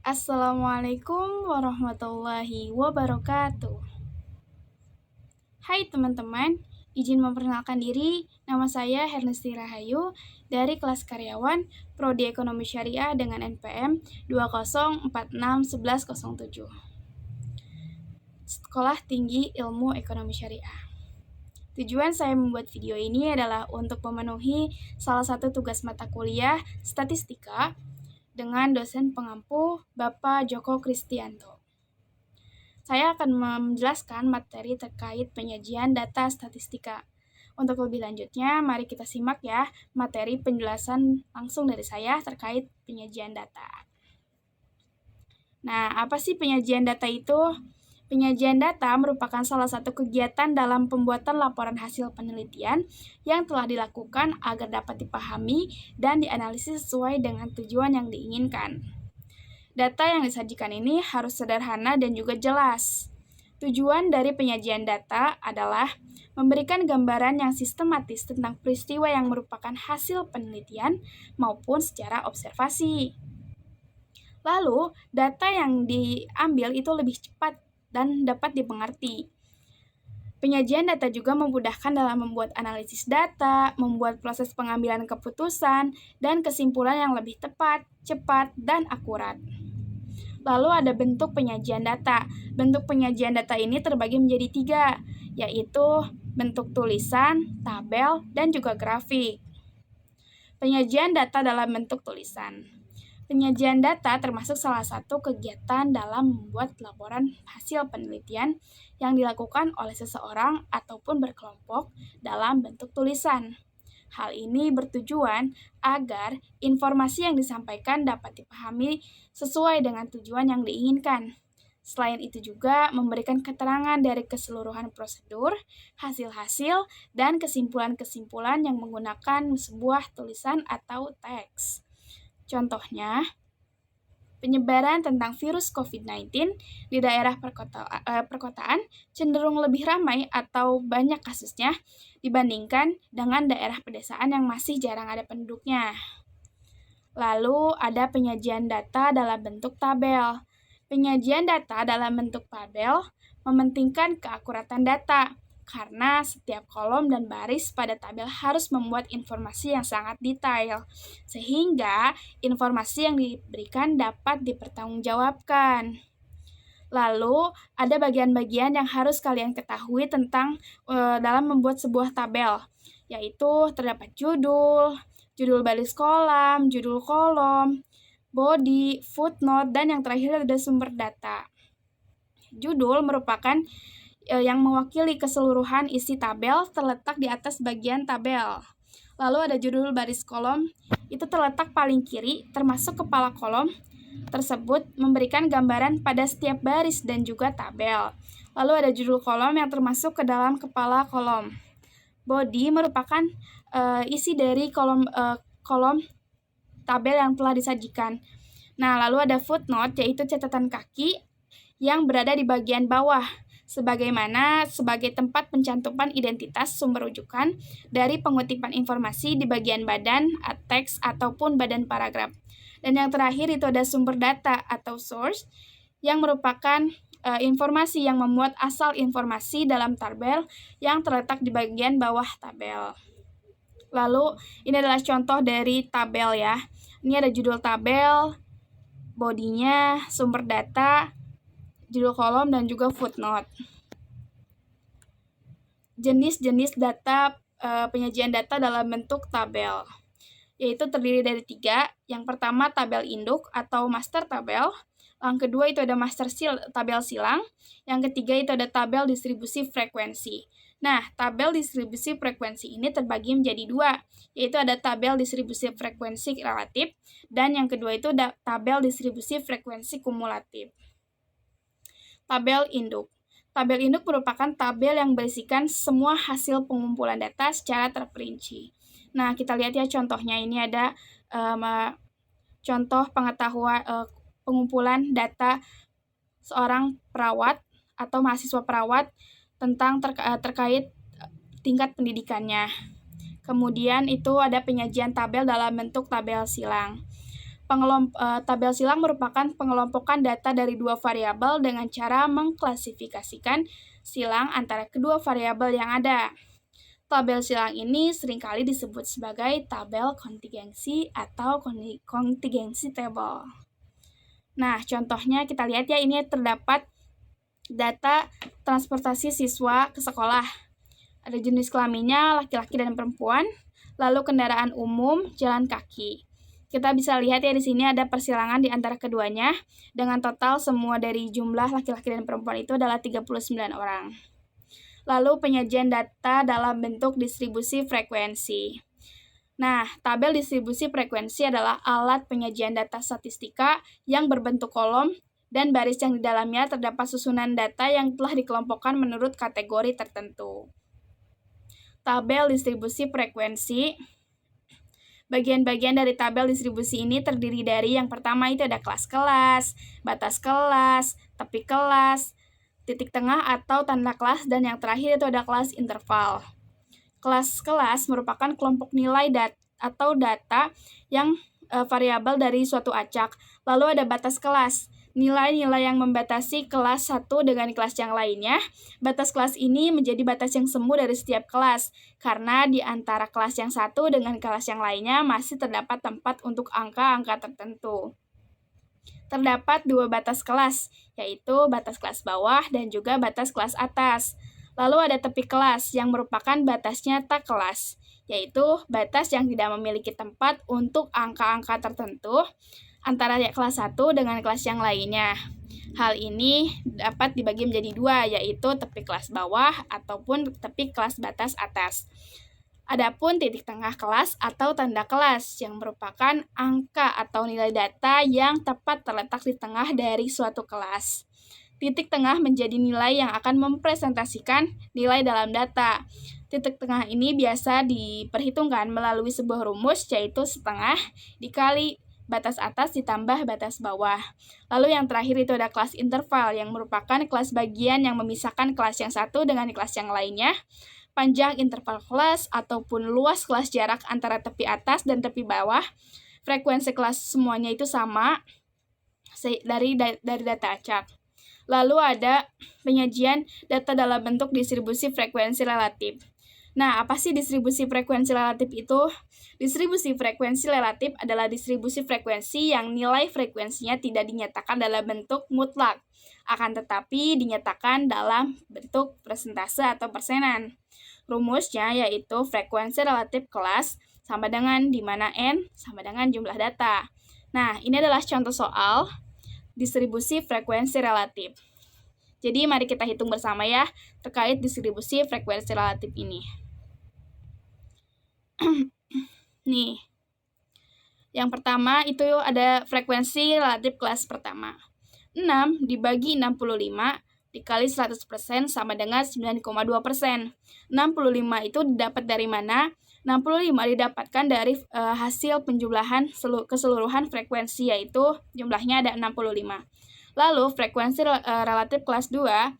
Assalamualaikum warahmatullahi wabarakatuh. Hai teman-teman, izin memperkenalkan diri. Nama saya Hernesti Rahayu dari kelas karyawan Prodi Ekonomi Syariah dengan NPM 20461107. Sekolah Tinggi Ilmu Ekonomi Syariah. Tujuan saya membuat video ini adalah untuk memenuhi salah satu tugas mata kuliah statistika dengan dosen pengampu Bapak Joko Kristianto. Saya akan menjelaskan materi terkait penyajian data statistika. Untuk lebih lanjutnya, mari kita simak ya materi penjelasan langsung dari saya terkait penyajian data. Nah, apa sih penyajian data itu? Penyajian data merupakan salah satu kegiatan dalam pembuatan laporan hasil penelitian yang telah dilakukan agar dapat dipahami dan dianalisis sesuai dengan tujuan yang diinginkan. Data yang disajikan ini harus sederhana dan juga jelas. Tujuan dari penyajian data adalah memberikan gambaran yang sistematis tentang peristiwa yang merupakan hasil penelitian maupun secara observasi. Lalu, data yang diambil itu lebih cepat dan dapat dimengerti. Penyajian data juga memudahkan dalam membuat analisis data, membuat proses pengambilan keputusan, dan kesimpulan yang lebih tepat, cepat, dan akurat. Lalu ada bentuk penyajian data. Bentuk penyajian data ini terbagi menjadi 3, yaitu bentuk tulisan, tabel, dan juga grafik. Penyajian data dalam bentuk tulisan. Penyajian data termasuk salah satu kegiatan dalam membuat laporan hasil penelitian yang dilakukan oleh seseorang ataupun berkelompok dalam bentuk tulisan. Hal ini bertujuan agar informasi yang disampaikan dapat dipahami sesuai dengan tujuan yang diinginkan. Selain itu juga memberikan keterangan dari keseluruhan prosedur, hasil-hasil, dan kesimpulan-kesimpulan yang menggunakan sebuah tulisan atau teks. Contohnya, penyebaran tentang virus COVID-19 di daerah perkotaan cenderung lebih ramai atau banyak kasusnya dibandingkan dengan daerah pedesaan yang masih jarang ada penduduknya. Lalu ada penyajian data dalam bentuk tabel. Penyajian data dalam bentuk tabel mementingkan keakuratan data, karena setiap kolom dan baris pada tabel harus memuat informasi yang sangat detail, sehingga informasi yang diberikan dapat dipertanggungjawabkan. Lalu, ada bagian-bagian yang harus kalian ketahui tentang dalam membuat sebuah tabel, yaitu terdapat judul, judul baris kolom, judul kolom, body, footnote, dan yang terakhir ada sumber data. Judul merupakan yang mewakili keseluruhan isi tabel terletak di atas bagian tabel. Lalu ada judul baris kolom, itu terletak paling kiri, termasuk kepala kolom tersebut memberikan gambaran pada setiap baris dan juga tabel. Lalu ada judul kolom yang termasuk ke dalam kepala kolom. Body merupakan isi dari kolom tabel yang telah disajikan. Nah, lalu ada footnote, yaitu catatan kaki yang berada di bagian bawah, sebagai tempat pencantuman identitas sumber rujukan dari pengutipan informasi di bagian badan, teks, ataupun badan paragraf. Dan yang terakhir itu ada sumber data atau source, yang merupakan informasi yang memuat asal informasi dalam tabel yang terletak di bagian bawah tabel. Lalu, ini adalah contoh dari tabel ya. Ini ada judul tabel, bodinya, sumber data, judul kolom, dan juga footnote. Jenis-jenis data penyajian data dalam bentuk tabel, yaitu terdiri dari 3. Yang pertama, tabel induk atau master tabel. Yang kedua itu ada tabel silang. Yang ketiga itu ada tabel distribusi frekuensi. Nah, tabel distribusi frekuensi ini terbagi menjadi 2, yaitu ada tabel distribusi frekuensi relatif, dan yang kedua itu ada tabel distribusi frekuensi kumulatif. Tabel induk. Tabel induk merupakan tabel yang berisikan semua hasil pengumpulan data secara terperinci. Nah, kita lihat ya contohnya. Ini ada contoh pengetahuan pengumpulan data seorang perawat atau mahasiswa perawat tentang terkait tingkat pendidikannya. Kemudian itu ada penyajian tabel dalam bentuk tabel silang. Tabel silang merupakan pengelompokan data dari dua variabel dengan cara mengklasifikasikan silang antara kedua variabel yang ada. Tabel silang ini seringkali disebut sebagai tabel kontingensi atau kontingensi table. Nah, contohnya kita lihat ya, ini terdapat data transportasi siswa ke sekolah. Ada jenis kelaminnya laki-laki dan perempuan, lalu kendaraan umum, jalan kaki. Kita bisa lihat ya di sini ada persilangan di antara keduanya, dengan total semua dari jumlah laki-laki dan perempuan itu adalah 39 orang. Lalu penyajian data dalam bentuk distribusi frekuensi. Nah, tabel distribusi frekuensi adalah alat penyajian data statistika yang berbentuk kolom dan baris yang di dalamnya terdapat susunan data yang telah dikelompokkan menurut kategori tertentu. Tabel distribusi frekuensi. Bagian-bagian dari tabel distribusi ini terdiri dari yang pertama itu ada kelas-kelas, batas kelas, tepi kelas, titik tengah atau tanda kelas, dan yang terakhir itu ada kelas interval. Kelas-kelas merupakan kelompok nilai atau data yang variabel dari suatu acak. Lalu ada batas kelas, nilai-nilai yang membatasi kelas satu dengan kelas yang lainnya. Batas kelas ini menjadi batas yang semu dari setiap kelas, karena di antara kelas yang satu dengan kelas yang lainnya masih terdapat tempat untuk angka-angka tertentu. Terdapat dua batas kelas, yaitu batas kelas bawah dan juga batas kelas atas. Lalu ada tepi kelas yang merupakan batasnya tak kelas, yaitu batas yang tidak memiliki tempat untuk angka-angka tertentu antara kelas 1 dengan kelas yang lainnya. Hal ini dapat dibagi menjadi dua, yaitu tepi kelas bawah ataupun tepi kelas batas atas. Adapun titik tengah kelas atau tanda kelas yang merupakan angka atau nilai data yang tepat terletak di tengah dari suatu kelas. Titik tengah menjadi nilai yang akan mempresentasikan nilai dalam data. Titik tengah ini biasa diperhitungkan melalui sebuah rumus, yaitu setengah dikali batas atas ditambah batas bawah. Lalu yang terakhir itu ada kelas interval yang merupakan kelas bagian yang memisahkan kelas yang satu dengan kelas yang lainnya. Panjang interval kelas ataupun luas kelas jarak antara tepi atas dan tepi bawah. Frekuensi kelas semuanya itu sama dari data acak. Lalu ada penyajian data dalam bentuk distribusi frekuensi relatif. Nah, apa sih distribusi frekuensi relatif itu? Distribusi frekuensi relatif adalah distribusi frekuensi yang nilai frekuensinya tidak dinyatakan dalam bentuk mutlak, akan tetapi dinyatakan dalam bentuk persentase atau persenan. Rumusnya yaitu frekuensi relatif kelas sama dengan di mana N sama dengan jumlah data. Nah, ini adalah contoh soal distribusi frekuensi relatif. Jadi, mari kita hitung bersama ya terkait distribusi frekuensi relatif ini. Nih, yang pertama itu ada frekuensi relatif kelas pertama. 6 dibagi 65 dikali 100% sama dengan 9,2%. 65 itu didapat dari mana? 65 didapatkan dari hasil penjumlahan keseluruhan frekuensi, yaitu jumlahnya ada 65. Lalu frekuensi relatif kelas 2,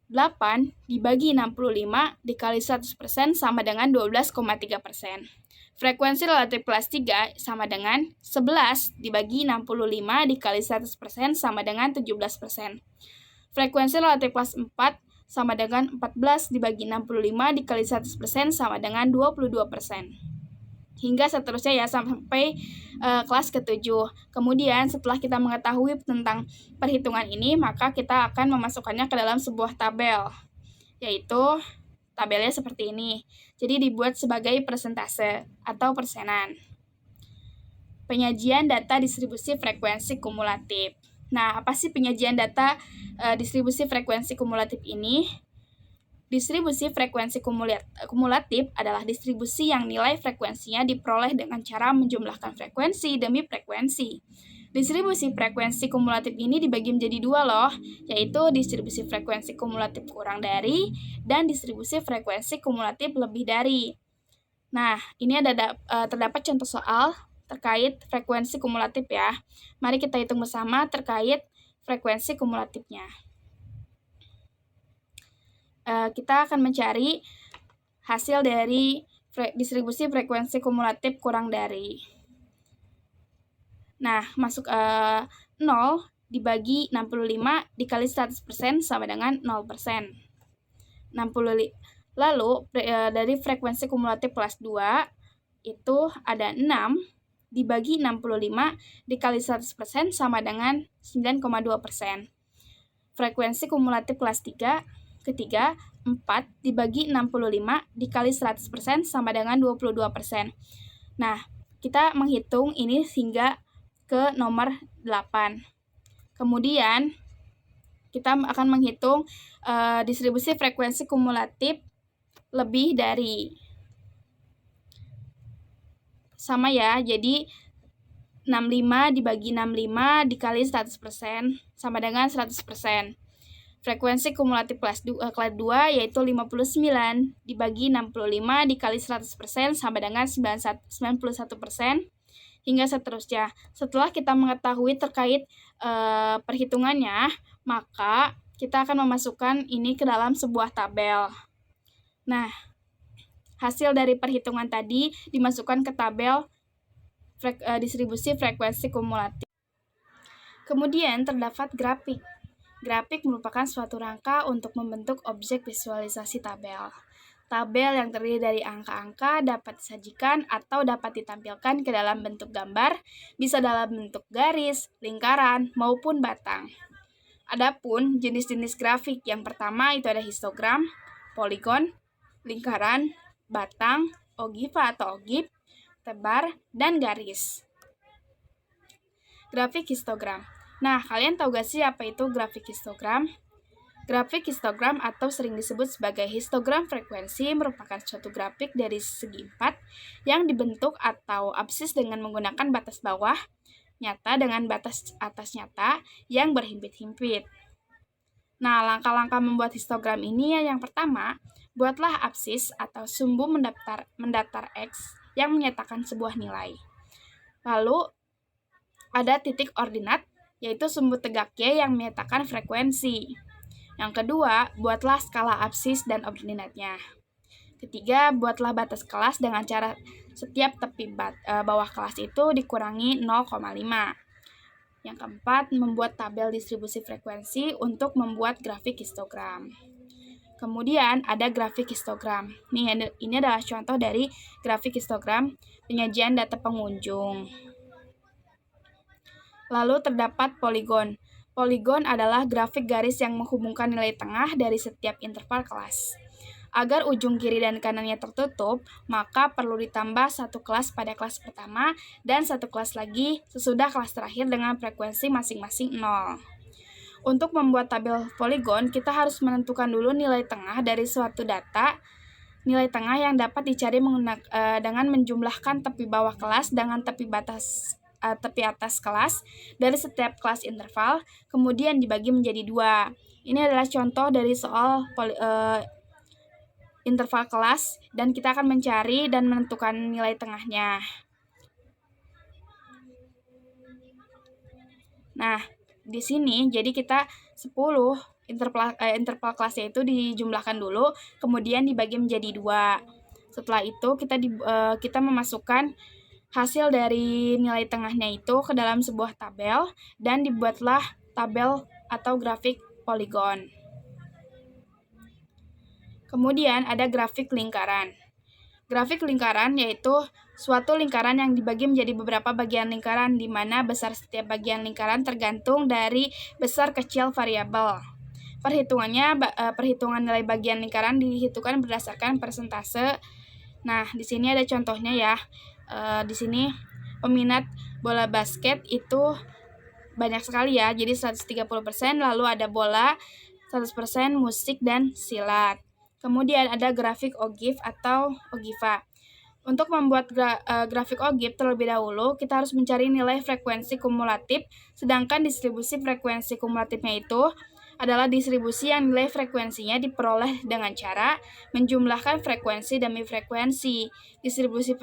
8 dibagi 65 dikali 100% sama dengan 12,3%. Frekuensi relatif kelas 3 sama dengan 11 dibagi 65 dikali 100% sama dengan 17%. Frekuensi relatif kelas 4 sama dengan 14 dibagi 65 dikali 100% sama dengan 22%. Hingga seterusnya ya sampai kelas ke-7. Kemudian setelah kita mengetahui tentang perhitungan ini, maka kita akan memasukkannya ke dalam sebuah tabel, yaitu tabelnya seperti ini. Jadi dibuat sebagai persentase atau persenan. Penyajian data distribusi frekuensi kumulatif. Nah, apa sih penyajian data distribusi frekuensi kumulatif ini? Distribusi frekuensi kumulatif adalah distribusi yang nilai frekuensinya diperoleh dengan cara menjumlahkan frekuensi demi frekuensi. Distribusi frekuensi kumulatif ini dibagi menjadi dua loh, yaitu distribusi frekuensi kumulatif kurang dari dan distribusi frekuensi kumulatif lebih dari. Nah, ini terdapat contoh soal terkait frekuensi kumulatif ya. Mari kita hitung bersama terkait frekuensi kumulatifnya. Kita akan mencari hasil dari distribusi frekuensi kumulatif kurang dari. Nah, masuk 0 dibagi 65 dikali 100% sama dengan 0%. 60. Lalu dari frekuensi kumulatif kelas 2 itu ada 6 dibagi 65 dikali 100% sama dengan 9,2%. Frekuensi kumulatif kelas 3 ketiga 4 dibagi 65 dikali 100% sama dengan 22%. Nah, kita menghitung ini hingga ke nomor 8. Kemudian kita akan menghitung distribusi frekuensi kumulatif lebih dari. Sama ya, jadi 65 dibagi 65 dikali 100% sama dengan 100%. Frekuensi kumulatif kelas 2 yaitu 59 dibagi 65 dikali 100% sama dengan 91% hingga seterusnya. Setelah kita mengetahui terkait perhitungannya, maka kita akan memasukkan ini ke dalam sebuah tabel. Nah, hasil dari perhitungan tadi dimasukkan ke tabel distribusi frekuensi kumulatif. Kemudian terdapat grafik. Grafik merupakan suatu rangka untuk membentuk objek visualisasi tabel. Tabel yang terdiri dari angka-angka dapat disajikan atau dapat ditampilkan ke dalam bentuk gambar, bisa dalam bentuk garis, lingkaran, maupun batang. Adapun jenis-jenis grafik yang pertama itu ada histogram, poligon, lingkaran, batang, ogiva atau ogib, tebar, dan garis. Grafik histogram. Nah, kalian tahu gak sih apa itu grafik histogram? Grafik histogram atau sering disebut sebagai histogram frekuensi merupakan suatu grafik dari segi 4 yang dibentuk atau absis dengan menggunakan batas bawah nyata dengan batas atas nyata yang berhimpit-himpit. Nah, langkah-langkah membuat histogram ini yang pertama, buatlah absis atau sumbu mendatar X yang menyatakan sebuah nilai. Lalu, ada titik ordinat, yaitu sumbu tegak Y yang menyatakan frekuensi. Yang kedua, buatlah skala absis dan ordinatnya. Ketiga, buatlah batas kelas dengan cara setiap tepi bawah kelas itu dikurangi 0,5. Yang keempat, membuat tabel distribusi frekuensi untuk membuat grafik histogram. Kemudian ada grafik histogram. Ini adalah contoh dari grafik histogram penyajian data pengunjung. Lalu terdapat poligon. Poligon adalah grafik garis yang menghubungkan nilai tengah dari setiap interval kelas. Agar ujung kiri dan kanannya tertutup, maka perlu ditambah satu kelas pada kelas pertama dan satu kelas lagi sesudah kelas terakhir dengan frekuensi masing-masing 0. Untuk membuat tabel poligon, kita harus menentukan dulu nilai tengah dari suatu data. Nilai tengah yang dapat dicari dengan menjumlahkan tepi bawah kelas dengan tepi atas kelas dari setiap kelas interval, kemudian dibagi menjadi 2. Ini adalah contoh dari soal interval kelas, dan kita akan mencari dan menentukan nilai tengahnya. Nah, di sini jadi kita 10 interval kelasnya itu dijumlahkan dulu, kemudian dibagi menjadi 2. Setelah itu kita memasukkan hasil dari nilai tengahnya itu ke dalam sebuah tabel dan dibuatlah tabel atau grafik poligon. Kemudian ada grafik lingkaran. Grafik lingkaran yaitu suatu lingkaran yang dibagi menjadi beberapa bagian lingkaran di mana besar setiap bagian lingkaran tergantung dari besar kecil variabel. Perhitungan nilai bagian lingkaran dihitungkan berdasarkan persentase. Nah, di sini ada contohnya ya. Di sini peminat bola basket itu banyak sekali ya, jadi 130%, lalu ada bola 100%, musik, dan silat. Kemudian ada grafik ogif atau ogiva. Untuk membuat grafik ogif terlebih dahulu, kita harus mencari nilai frekuensi kumulatif, sedangkan distribusi frekuensi kumulatifnya itu adalah distribusi yang nilai frekuensinya diperoleh dengan cara menjumlahkan frekuensi demi frekuensi. Distribusi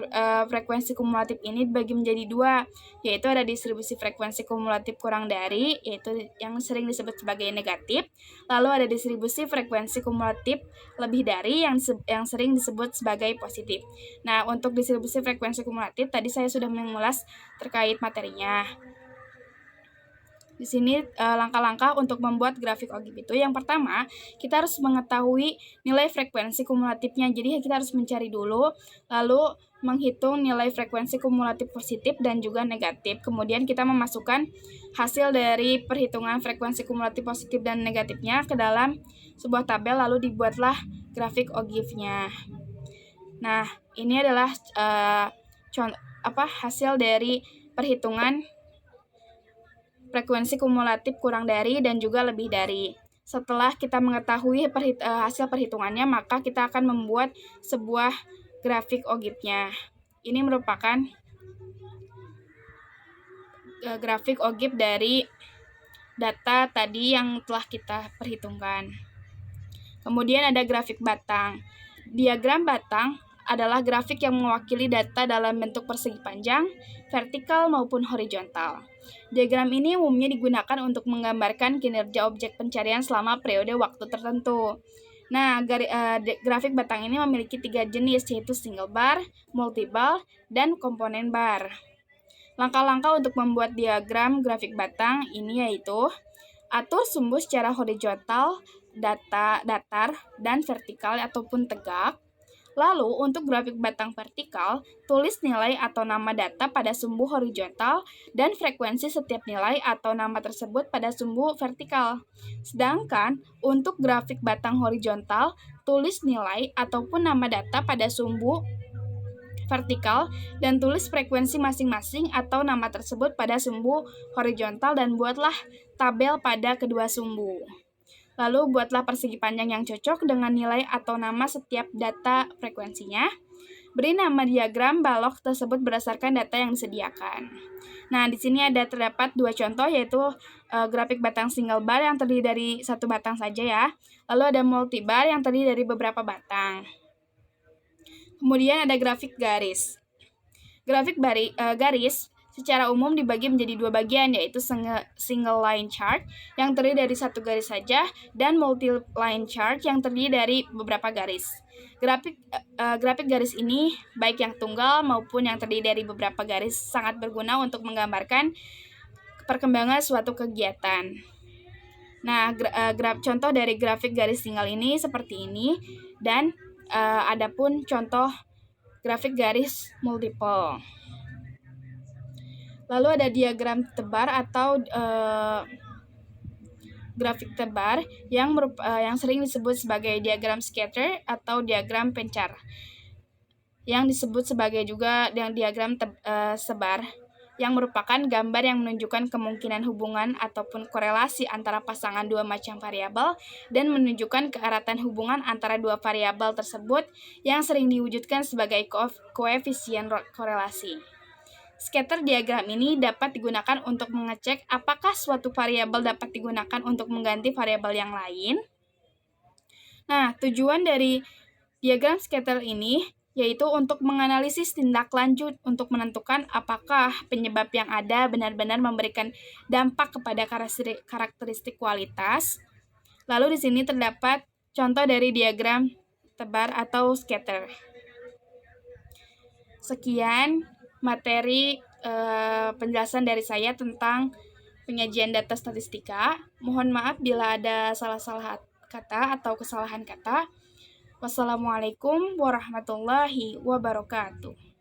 frekuensi kumulatif ini dibagi menjadi dua, yaitu ada distribusi frekuensi kumulatif kurang dari, yaitu yang sering disebut sebagai negatif, lalu ada distribusi frekuensi kumulatif lebih dari yang sering disebut sebagai positif. Nah, untuk distribusi frekuensi kumulatif tadi saya sudah mengulas terkait materinya. Di sini langkah-langkah untuk membuat grafik OGIF itu, yang pertama kita harus mengetahui nilai frekuensi kumulatifnya. Jadi kita harus mencari dulu, lalu menghitung nilai frekuensi kumulatif positif dan juga negatif. Kemudian kita memasukkan hasil dari perhitungan frekuensi kumulatif positif dan negatifnya ke dalam sebuah tabel, lalu dibuatlah grafik OGIF-nya. Nah, ini adalah hasil dari perhitungan frekuensi kumulatif kurang dari dan juga lebih dari. Setelah kita mengetahui hasil perhitungannya, maka kita akan membuat sebuah grafik OGIF-nya. Ini merupakan grafik OGIF dari data tadi yang telah kita perhitungkan. Kemudian ada grafik batang. Diagram batang adalah grafik yang mewakili data dalam bentuk persegi panjang, vertikal maupun horizontal. Diagram ini umumnya digunakan untuk menggambarkan kinerja objek pencarian selama periode waktu tertentu. Nah, grafik batang ini memiliki 3 jenis, yaitu single bar, multi bar, dan komponen bar. Langkah-langkah untuk membuat diagram grafik batang ini yaitu atur sumbu secara horizontal, datar, dan vertikal ataupun tegak. Lalu, untuk grafik batang vertikal, tulis nilai atau nama data pada sumbu horizontal dan frekuensi setiap nilai atau nama tersebut pada sumbu vertikal. Sedangkan, untuk grafik batang horizontal, tulis nilai ataupun nama data pada sumbu vertikal dan tulis frekuensi masing-masing atau nama tersebut pada sumbu horizontal dan buatlah tabel pada kedua sumbu. Lalu buatlah persegi panjang yang cocok dengan nilai atau nama setiap data frekuensinya. Beri nama diagram balok tersebut berdasarkan data yang disediakan. Nah, di sini terdapat 2 contoh, yaitu grafik batang single bar yang terdiri dari 1 batang saja ya. Lalu ada multi bar yang terdiri dari beberapa batang. Kemudian ada grafik garis. Grafik garis secara umum dibagi menjadi 2 bagian, yaitu single line chart yang terdiri dari 1 garis saja dan multi line chart yang terdiri dari beberapa garis. Grafik garis ini baik yang tunggal maupun yang terdiri dari beberapa garis sangat berguna untuk menggambarkan perkembangan suatu kegiatan. Nah, contoh dari grafik garis single ini seperti ini, dan adapun contoh grafik garis multiple. Lalu ada diagram tebar atau grafik tebar yang sering disebut sebagai diagram scatter atau diagram pencar, yang disebut sebagai juga diagram sebar, yang merupakan gambar yang menunjukkan kemungkinan hubungan ataupun korelasi antara pasangan 2 macam variabel dan menunjukkan keeratan hubungan antara 2 variabel tersebut yang sering diwujudkan sebagai koefisien korelasi. Scatter diagram ini dapat digunakan untuk mengecek apakah suatu variabel dapat digunakan untuk mengganti variabel yang lain. Nah, tujuan dari diagram scatter ini yaitu untuk menganalisis tindak lanjut untuk menentukan apakah penyebab yang ada benar-benar memberikan dampak kepada karakteristik kualitas. Lalu di sini terdapat contoh dari diagram tebar atau scatter. Sekian materi penjelasan dari saya tentang penyajian data statistika. Mohon maaf bila ada salah-salah kata atau kesalahan kata. Wassalamualaikum warahmatullahi wabarakatuh.